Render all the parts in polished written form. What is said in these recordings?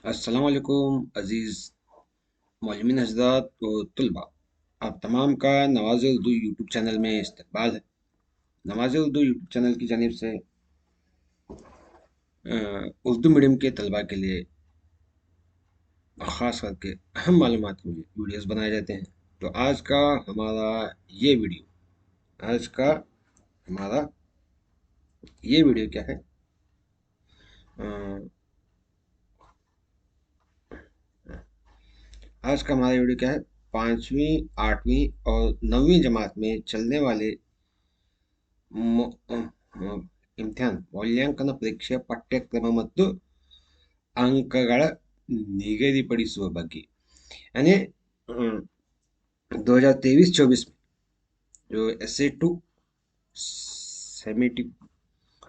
अस्सलाम वालेकुम अज़ीज़ मौलमीन हज़रात व तलबा। आप तमाम का नवाज़ उर्दू यूट्यूब चैनल में इस्तकबाल है। नवाज़ उर्दू यूट्यूब चैनल की जानिब से उर्दू मीडियम के तलबा के लिए ख़ास करके अहम मालूमात के लिए वीडियोस बनाए जाते हैं। तो हमारा ये वीडियो आज का हमारा ये वीडियो क्या है? अ, आज का हमारा वीडियो क्या है? पाँचवीं, आठवीं और नवीं जमात में चलने वाले ಮು- ಇಮ್ತಿಹಾನ್ ಮೌಲ್ಯಾಂಕನ ಪರೀಕ್ಷೆಯ ಪಠ್ಯಕ್ರಮ ಮತ್ತು ಅಂಕಗಳ ನಿಗದಿಪಡಿಸುವ ಬಗ್ಗೆ यानी 2023-24 में जो SA2 सेमेटिक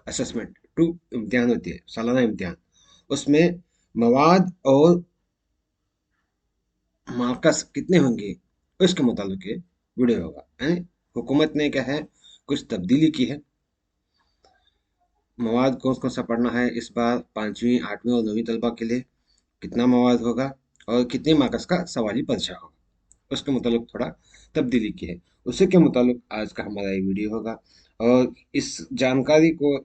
असेसमेंट टू इम्तिहान होती है, सालाना इम्तिहान, उसमें मवाद और मार्कस कितने होंगे उसके मुताबिक ये वीडियो होगा। यानी हुकूमत ने क्या है, कुछ तब्दीली की है। मवाद कौन कौन सा पढ़ना है इस बार पाँचवीं, आठवीं और नवीं तलबा के लिए, कितना मवाद होगा और कितने मार्क्स का सवाली परीक्षा होगा, उसके मुताबिक थोड़ा तब्दीली की है। उसी के मुताबिक आज का हमारा ये वीडियो होगा। और इस जानकारी को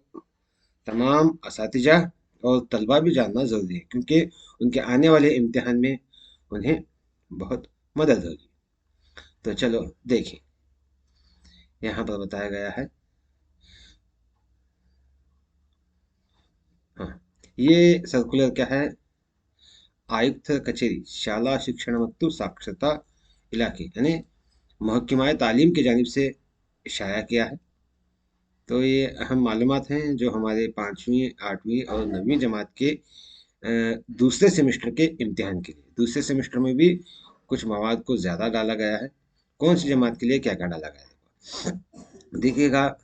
तमाम असातिजा और तलबा भी जानना ज़रूरी है, क्योंकि उनके आने वाले इम्तिहान में उन्हें बहुत मदद होगी। तो चलो देखें, यहाँ पर बताया गया है। हाँ, ये सर्कुलर क्या है? आयुक्त कचेरी शाला शिक्षण ಮತ್ತು साक्षरता इलाके यानी महकमा तालीम की जानिब से इशाया किया है। तो ये अहम मालूमात हैं जो हमारे पाँचवीं, आठवीं और नवीं जमात के दूसरे सेमेस्टर के इम्तिहान के लिए, दूसरे सेमेस्टर में भी कुछ मवाद को ज़्यादा डाला गया है। कौन सी जमात के लिए क्या क्या डाला गया है देखिएगा।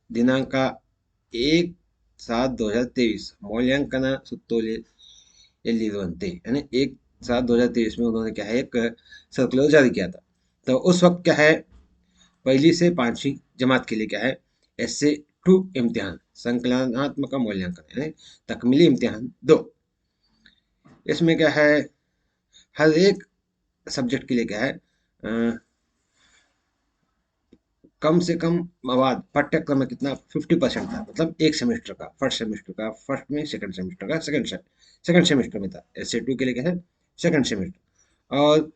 दिनांक 1/7/2023 मौल्यांकन सुತ್ತೋಲೆ ಎಲ್ಲಿರುವಂತೆ यानी 1/7/2023 में उन्होंने क्या है, एक सर्कुलर जारी किया था। तो उस वक्त क्या है, पहली से पांचवी जमात के लिए क्या है, SA2 इम्तिहान संकलनात्मक मूल्यांकन यानी तकमीली इम्तिहान 2। इसमें क्या है, हर एक सब्जेक्ट के लिए क्या है, कम से कम मवाद पाठ्यक्रम में कितना 50% था, मतलब एक सेमेस्टर का, फर्स्ट सेमेस्टर का फर्स्ट में, सेकंड सेमेस्टर का सेकंड सेमेस्टर में था। SA2 के लिए क्या है, सेकंड सेमेस्टर। और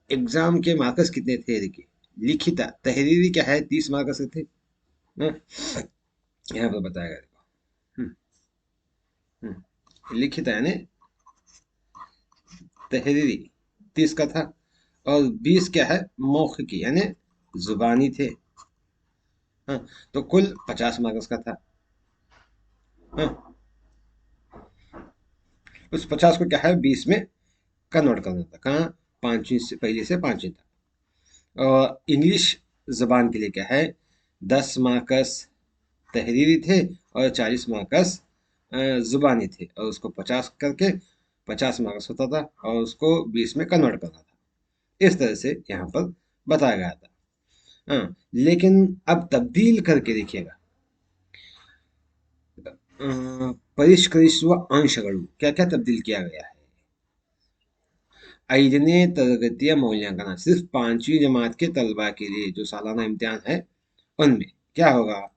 एग्जाम के मार्क्स कितने थे देखिए, लिखित तहरीरी क्या है 30 मार्क्स थे। हाँ, यहाँ पर बताया गया देखो। हम्म, लिखित यानी तहरीरी 30 का था, और 20 क्या है, मौखिकी यानी जुबानी थे। हाँ, तो कुल 50 मार्क्स का था। हाँ, उस 50 को क्या है 20 में कन्वर्ट करना था। कहाँ, पांचवी से, पहली से पांचवी तक। और इंग्लिश जबान के लिए क्या है, 10 मार्क्स तहरीरी थे और 40 मार्क्स जुबानी थे, और उसको 50 करके 50 मार्क्स होता था, और उसको 20 में कन्वर्ट करना था। इस तरह से यहाँ पर बताया गया था। हाँ, लेकिन अब तब्दील करके देखिएगा, ಪರಿಷ್ಕರಿಸುವ ಅಂಶಗಳು क्या क्या तब्दील किया गया है। 5ನೇ तरगतिಯ मूल्यांकन सिर्फ पांचवी जमात के तलबा के लिए जो सालाना इम्तिहान है, उनमें क्या होगा,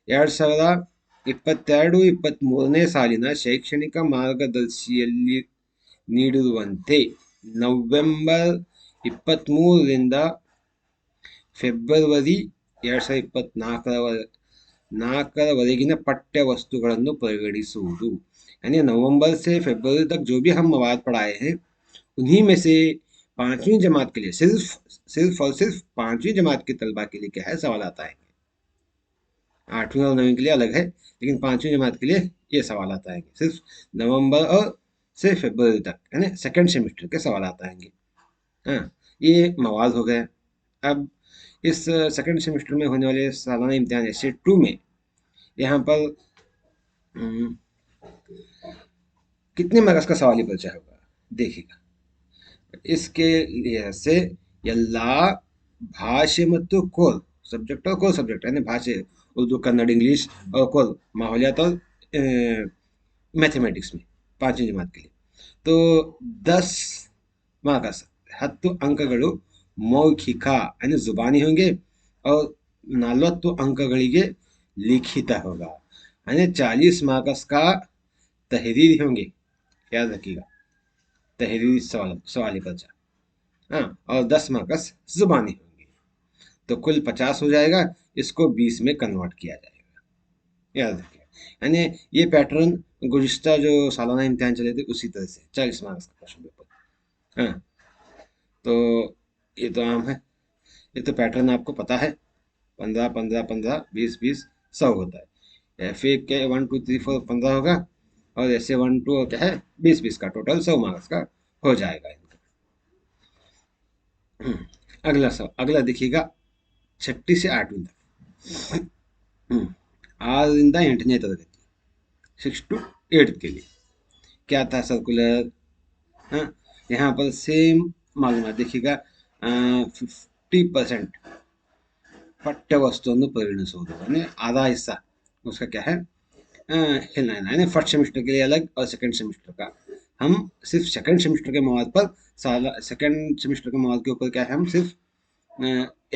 2022-23ನೇ ಸಾಲಿನ ಶೈಕ್ಷಣಿಕ ಮಾರ್ಗದರ್ಶಿಯಲ್ಲಿ ನೀಡಿರುವಂತೆ ನವೆಂಬರ್ 23ರಿಂದ ಫೆಬ್ರವರಿ 2024 पठ्य वस्तुಗಳನ್ನು ಪರಿಗಣಿಸುವುದು। यानी नवंबर से फरवरी तक जो भी हम मवाद पढ़ाए हैं, उन्हीं में से पांचवी जमात के लिए सिर्फ और सिर्फ पांचवी जमात के तलबा के लिए क्या है, सवाल आता है। आठवीं और नवीं के लिए अलग है, लेकिन पांचवी जमात के लिए ये सवाल आता है, सिर्फ नवंबर और से फरवरी तक, यानी सेकंड सेमेस्टर के सवाल आता है। हाँ, ये मवाद हो गया। अब इस सेकंड सेमेस्टर में होने वाले सालाना इम्तिहान SA2 में यहाँ पर हम्म, कितने मार्क्स का सवाली पर्चा होगा देखिएगा। इसके लिए से ಎಲ್ಲಾ भाषೆ ಮತ್ತು कोर सब्जेक्ट और कोर सब्जेक्ट यानी भाषे, उर्दू, कन्नड़, इंग्लिश और कोर माहौलियात और मैथमेटिक्स में 5वीं जमात के लिए। तो 10 10 ಅಂಕಗಳು ಮೌಖಿಕ यानी जुबानी होंगे और 40 अंकಗಳಿಗೆ लिखित होगा, यानी 40 मार्क्स का तहरीरी होंगे, याद रखिएगा, तहरीरी सवाली पर्चा। हाँ, और 10 मार्क्स जुबानी होंगे, तो कुल 50 हो जाएगा। इसको 20 में कन्वर्ट किया जाएगा, याद रखिए। यानी ये पैटर्न गुज़िश्ता जो सालाना इम्तिहान चले थे उसी तरह से 40 मार्क्स का क्वेश्चन पेपर। हाँ, तो ये तो आम है, ये तो पैटर्न आपको पता है, 15 15 15 20 20 100 होता है। एफ ए के 1 2 3 4 15 होगा, और ऐसे 1 2 क्या है 20 20 का टोटल 100 मार्क्स का हो जाएगा इनका। अगला देखिएगा, 6ठी से 8वीं तक, 6ರಿಂದ 8ನೇ ತರಗತಿ, 6 to 8 के लिए क्या था सर्कुलर। हाँ, यहाँ पर सेम मालूमात देखिएगा, 50% ಪಠ್ಯ ವಸ್ತುವನ್ನು ಪರಿಗಣಿಸುವುದು, यानी आधा हिस्सा उसका क्या है हिलना, यानी फर्स्ट सेमेस्टर के लिए अलग और सेकंड सेमेस्टर का। हम सिर्फ सेकंड सेमेस्टर के मवाद पर सेकंड सेमेस्टर के मवाद के ऊपर क्या है, हम सिर्फ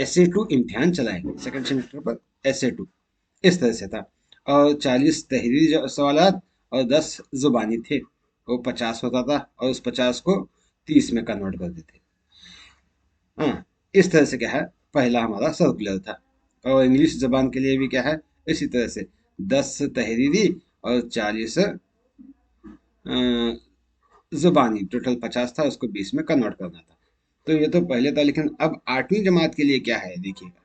SA2 इम्तिहान चलाएंगे सेकंड सेमेस्टर पर, SA2 इस तरह से था। और 40 तहरीरी सवालात और 10 जुबानी थे, वो 50 होता था, और उस 50 को 30 में कन्वर्ट कर देते। हाँ, इस तरह से क्या है पहला हमारा सर्कुलर था। और इंग्लिश जबान के लिए भी क्या है इसी तरह से 10 तहरीरी और 40 जुबानी, टोटल 50 था, उसको 20 में कन्वर्ट करना था। तो ये तो पहले था, लेकिन अब 8वीं जमात के लिए क्या है देखिएगा,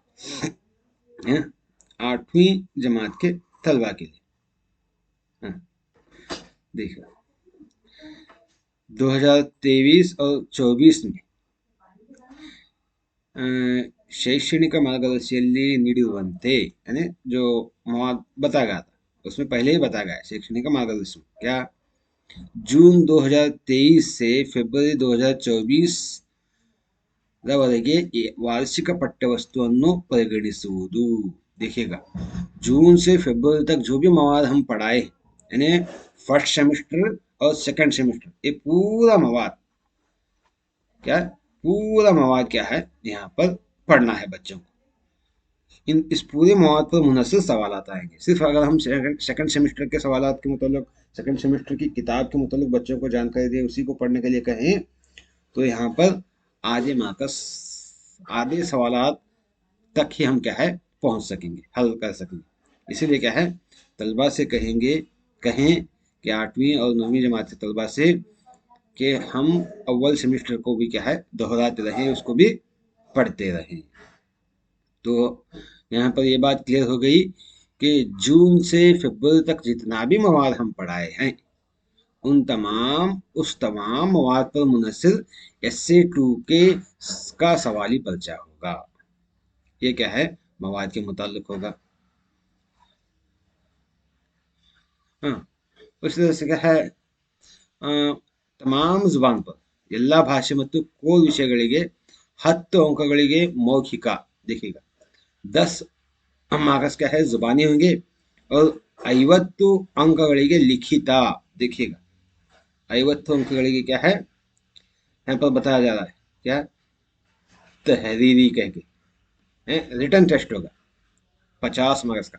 8वीं जमात के तलबा के लिए। हाँ, देखिए 2023 और 24 में ಶೈಕ್ಷಣಿಕ ಮಾರ್ಗದರ್ಶಿಯಲ್ಲಿ ನೀಡಿರುವಂತೆ, यानी जो मवाद बताया गया था उसमें पहले ही बताया गया है शैक्षणिक मार्गदर्शन क्या, जून 2023 से ಫೆಬ್ರವರಿ 2024 ರವರೆಗೆ वार्षिक ಪಠ್ಯವಸ್ತುವನ್ನು परिगणिಸುವುದು। देखिएगा, जून से फरवरी तक जो भी मवाद हम पढ़ाए, यानी फर्स्ट सेमेस्टर और सेकंड सेमेस्टर, ये पूरा मवाद क्या है यहाँ पर पढ़ना है बच्चों को। इस पूरे मवाद पर मुनस्सिर सवाल आएंगे। सिर्फ अगर हम सेकंड सेमेस्टर के सवाल के मुताबिक, सेकंड सेमेस्टर की किताब के मुताबिक बच्चों को जानकारी दे, उसी को पढ़ने के लिए कहें, तो यहाँ पर आधे सवालात तक ही हम क्या है पहुँच सकेंगे, हल कर सकेंगे। इसीलिए क्या है तलबा से कहें कि 8वीं और 9वीं जमात के तलबा से कि हम अव्वल सेमेस्टर को भी क्या है दोहराते रहें, उसको भी पढ़ते रहें। तो यहाँ पर ये बात क्लियर हो गई कि जून से फरवरी तक जितना भी मवाद हम पढ़ाए हैं, उस तमाम मवाद पर मुनस्सिर SA2 का सवाली पर्चा होगा। ये क्या है मवाद के मुताल्लिक होगा। हाँ, उस तरह से क्या है तमाम जुबान पर ಎಲ್ಲ ಭಾಷೆ ಮತ್ತು ಕೋರ್ ವಿಷಯಗಳಿಗೆ 10 अंकಗಳಿಗೆ मौखिक। देखिएगा 10 मार्क्स क्या है जुबानी होंगे, और 50 अंकಗಳಿಗೆ लिखित। देखिएगा 50 अंकಗಳಿಗೆ क्या है यहाँ पर बताया जा रहा है क्या, तहरीरी कह के रिटर्न टेस्ट होगा 50 मार्क्स का।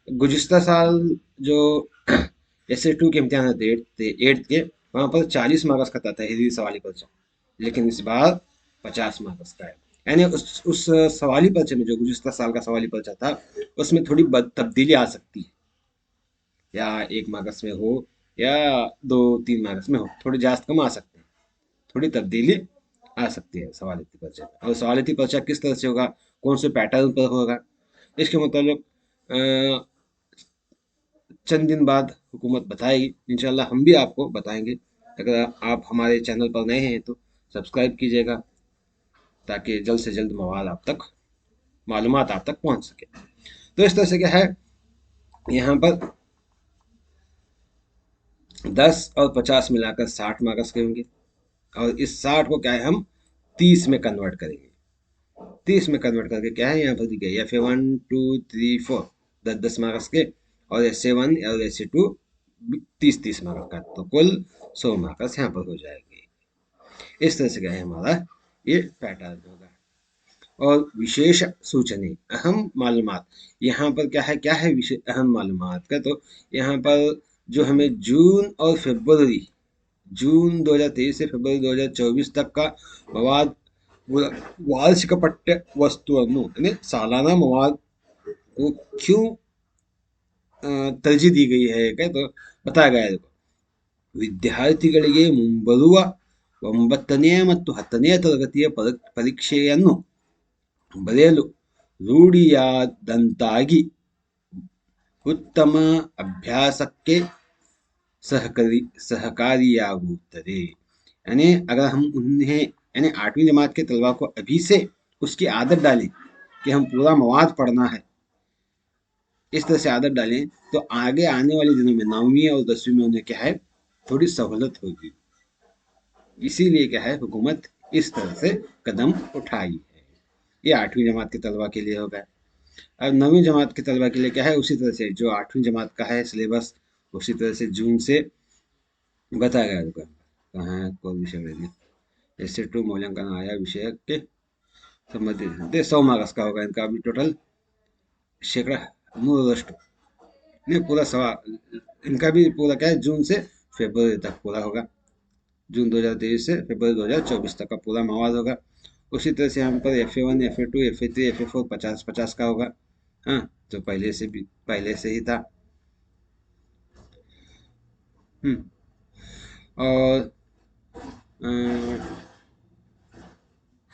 गुज़िश्ता साल जो SA2 के इम्तिहान थे 8th के, वहाँ पर 40 मार्क्स का था तहरीरी सवाली पर्चा, लेकिन इस बार 50 मार्क्स का है। यानी उस सवाली पर्चे में जो गुज़िश्ता साल का सवाली पर्चा था उसमें थोड़ी तब्दीली आ सकती है, या 1 मार्क्स में हो या 2-3 मार्क्स में हो, थोड़ी जास्त कम आ सकते हैं, थोड़ी तब्दीली आ सकती है सवालियती पर्चे में। और सवालियती पर्चा किस तरह से होगा, कौन से पैटर्न पर होगा, इसके मुताबिक चंद दिन बाद हुकूमत बताएगी। इंशाल्लाह हम भी आपको बताएंगे। अगर आप हमारे चैनल पर नए हैं तो सब्सक्राइब कीजिएगा, ताकि जल्द से जल्द मालूमात आप तक पहुंच सके। तो इस तरह से क्या है यहाँ पर 10 और 50 मिलाकर 60 मार्क्स के होंगे, और इस 60 को क्या है हम 30 में कन्वर्ट करेंगे। 30 में कन्वर्ट करके क्या है यहाँ पर दिखे FA1 2 3 4 10 10 मार्क्स के, और SA1 और SA2 30-30 मार्क्स का, तो कुल 100 मार्क्स यहाँ पर हो जाएंगे। इस तरह से क्या है हमारा ये पैटर्न होगा। और विशेष सूचने अहम मालूमात, यहाँ पर क्या है विशेष अहम मालूमात का, तो यहाँ पर जो हमें जून और फरवरी, जून 2023 से फरवरी 2024 तक का मवाद, वार्षिक पठ्य वस्तुओं यानी सालाना मवाद को क्यों तरजीह दी गई है क्या, तो बताया गया है। ವಿದ್ಯಾರ್ಥಿಗಳಿಗೆ ಮುಂಬರುವ 9ನೇ ಮತ್ತು 10ನೇ ತರಗತಿಯ ಪರೀಕ್ಷೆಯನ್ನು ಬರೆಯಲು ರೂಢಿಯಾದಂತಾಗಿ ಉತ್ತಮ अभ्यासಕ್ಕೆ सहकारियागुತ್ತದೆ। यानी अगर हम उन्हें यानी 8वीं जमात के तलबा को अभी से उसकी आदत डालें कि हम पूरा मवाद पढ़ना है, इस तरह से आदत डालें, तो आगे आने वाले दिनों में 9वीं और 10वीं में उन्हें क्या है थोड़ी सहूलत होगी। इसीलिए क्या है हुकूमत इस तरह से कदम उठाई है। ये 8वीं जमात के तलबा के लिए होगा। अब 9वीं जमात के तलबा के लिए क्या है, उसी तरह से जो 8वीं जमात का है सिलेबस, उसी तरह से जून से बताया गया होगा। कहाँ है कोई विषय ऐसे टू मूल्यांकन आया विषय के संबंधित 100 मार्क्स का होगा इनका अभी टोटल शेकड़ा 100%। नहीं पूरा सवाल इनका भी पूरा क्या है जून से फरवरी तक पूरा होगा। जून 2023 से फरवरी 2024 तक का पूरा मवाद होगा। उसी तरह से यहाँ पर FA1 FA2 FA3 FA4 50-50 का होगा। हाँ, जो पहले से ही था। और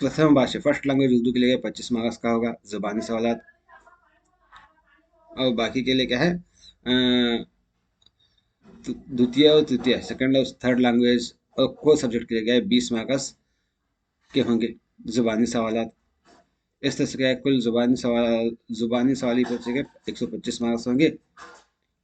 प्रथम भाषा फर्स्ट लैंग्वेज उर्दू के लिए 25 मार्क्स का होगा ज़बानी सवाल। और बाकी के लिए क्या है द्वितीय और तृतीय सेकंड और थर्ड लैंग्वेज और कोर सब्जेक्ट के लिए क्या है 20 मार्क्स के होंगे ज़ुबानी सवाल। इस तरह से क्या है कुल ज़ुबानी सवाल पूछे गए 125 मार्क्स होंगे।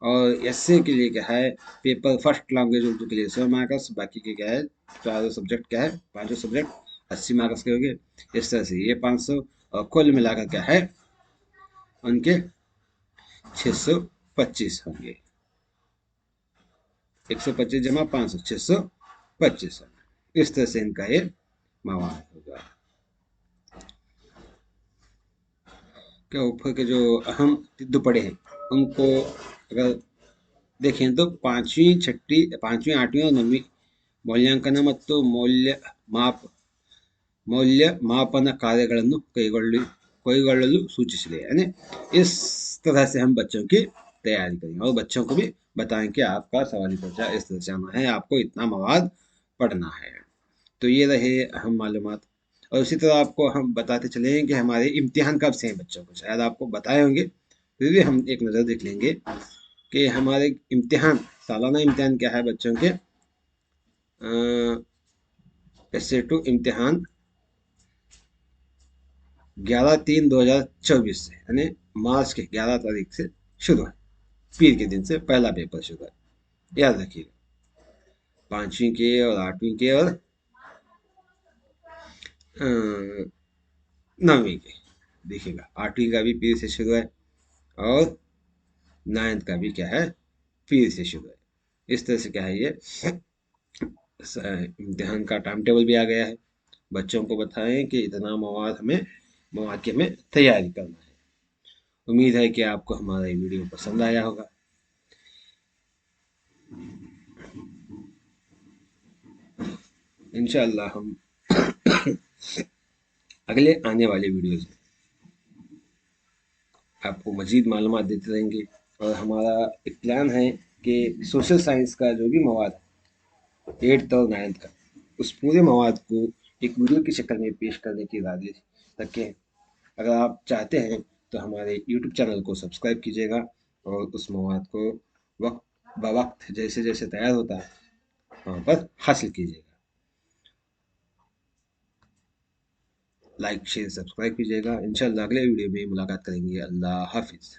और एसए के लिए क्या है पेपर फर्स्ट लैंग्वेज उर्दू के लिए 100 मार्क्स, बाकी के क्या है चारों सब्जेक्ट क्या है पांचों सब्जेक्ट 80 मार्क्स के होंगे। इस तरह से ये 500 और कुल मिलाकर क्या है उनके 625 होंगे। 125 जमा 500 625। इस तरह से इनका ये मवाद होगा। क्या ऊपर के जो अहम तिद्दुपड़े हैं उनको अगर देखें तो पांचवी 8वीं और 9वीं ಮೌಲ್ಯಾಂಕನ ಮತ್ತು ಮೌಲ್ಯಮಾಪನ ಕಾರ್ಯಗಳನ್ನು ಕೈಗೊಳ್ಳಲು सूचिಸಿದೆ। यानी इस तरह से हम बच्चों की तैयारी करेंगे और बच्चों को भी बताएं कि आपका सवाली पर्चा इस तरह से आना है, आपको इतना मवाद पढ़ना है। तो ये रहे अहम मालूमात। और उसी तरह आपको हम बताते चले कि हमारे इम्तिहान कब से हैं बच्चों को, शायद आपको बताए होंगे, फिर भी हम एक नज़र देख लेंगे कि हमारे इम्तिहान सालाना इम्तिहान क्या है बच्चों के। SA2 इम्तिहान 11/3/2024 से यानी मार्च के 11 तारीख से शुरू है। पीर के दिन से पहला पेपर शुरू है, याद रखिएगा। 5वीं के और 8वीं के और 9वीं के देखिएगा। 8वीं का भी पीर से शुरू है और 9th का भी क्या है पीर से शुरू है। इस तरह से क्या है ये इम्तिहान का टाइम टेबल भी आ गया है। बच्चों को बताएं कि इतना मवाद की हमें तैयारी करना है। उम्मीद है कि आपको हमारा ये वीडियो पसंद आया होगा। इंशाअल्लाह हम अगले आने वाले वीडियोज़ में आपको मज़ीद मालूमात देते रहेंगे। और हमारा एक प्लान है कि सोशल साइंस का जो भी मवाद है 8th और 9th का, उस पूरे मवाद को एक वीडियो की शक्ल में पेश करने की इरादे रखें। अगर आप चाहते हैं तो हमारे YouTube चैनल को सब्सक्राइब कीजिएगा और उस मवाद को वक्त ब वक्त जैसे जैसे तैयार होता है वहाँ पर हासिल कीजिएगा। लाइक शेयर सब्सक्राइब कीजिएगा। इंशाल्लाह अगले वीडियो में मुलाकात करेंगे। अल्लाह हाफिज़।